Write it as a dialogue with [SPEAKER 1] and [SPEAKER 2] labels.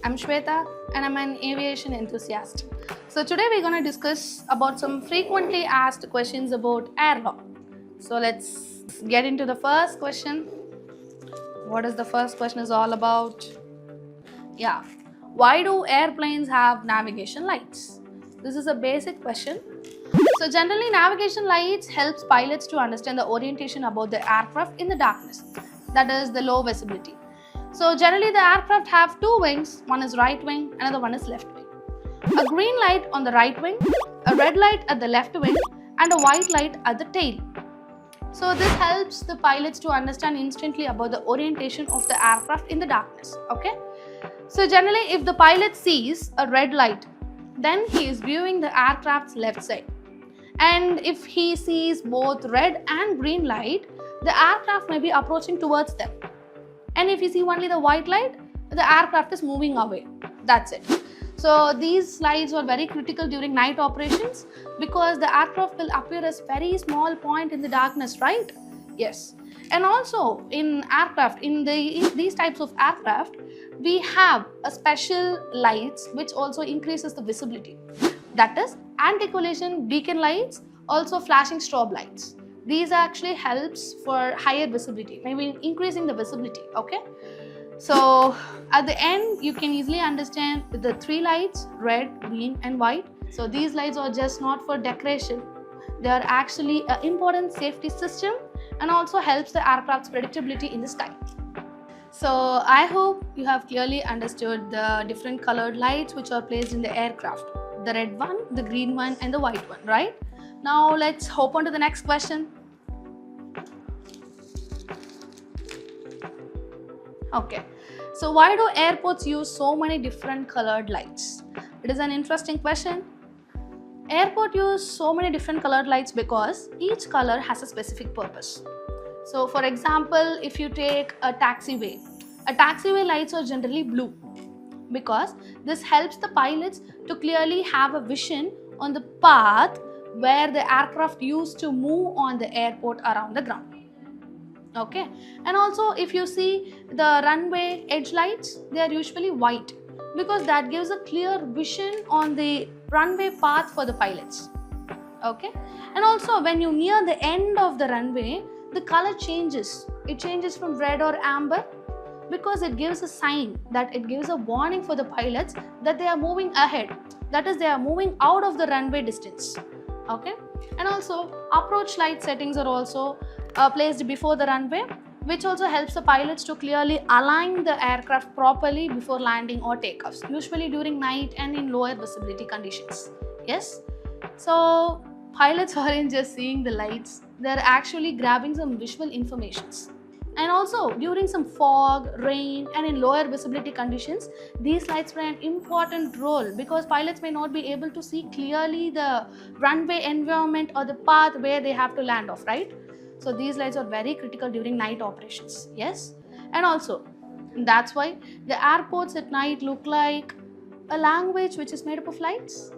[SPEAKER 1] I'm Shweta and I'm an aviation enthusiast. So today we're going to discuss about some frequently asked questions about air law. So let's get into the first question. What is the first question is all about? Yeah. Why do airplanes have navigation lights? This is a basic question. So generally navigation lights helps pilots to understand the orientation about the aircraft in the darkness. That is the low visibility. So generally the aircraft have two wings, one is right wing, another one is left wing. A green light on the right wing, a red light at the left wing, and a white light at the tail. So this helps the pilots to understand instantly about the orientation of the aircraft in the darkness. Okay. So generally if the pilot sees a red light, then he is viewing the aircraft's left side. And if he sees both red and green light, the aircraft may be approaching towards them. And if you see only the white light, the aircraft is moving away. That's it. So these lights are very critical during night operations because the aircraft will appear as very small point in the darkness, right? Yes. And also in aircraft, in these types of aircraft, we have a special lights which also increases the visibility. That is anti-collision beacon lights, also flashing strobe lights. These actually helps for higher visibility, maybe increasing the visibility, okay? So at the end, you can easily understand with the three lights, red, green and white. So these lights are just not for decoration. They are actually an important safety system and also helps the aircraft's predictability in the sky. So I hope you have clearly understood the different colored lights which are placed in the aircraft. The red one, the green one and the white one, right? Now let's hop on to the next question. Okay, so why do airports use so many different colored lights? It is an interesting question. Airport use so many different colored lights because each color has a specific purpose. So for example, if you take a taxiway lights are generally blue because this helps the pilots to clearly have a vision on the path where the aircraft used to move on the airport around the ground. Okay, and also if you see the runway edge lights, they are usually white because that gives a clear vision on the runway path for the pilots. Okay, and also when you near the end of the runway, the color changes. It changes from red or amber because it gives a sign, that it gives a warning for the pilots that they are moving ahead. That is, they are moving out of the runway distance. Okay, and also approach light settings are also placed before the runway, which also helps the pilots to clearly align the aircraft properly before landing or takeoffs, usually during night and in lower visibility conditions. Yes, so pilots aren't just seeing the lights, they're actually grabbing some visual informations. And also during some fog, rain and in lower visibility conditions, these lights play an important role because pilots may not be able to see clearly the runway environment or the path where they have to land off, right? So these lights are very critical during night operations. Yes, and also that's why the airports at night look like a language which is made up of lights.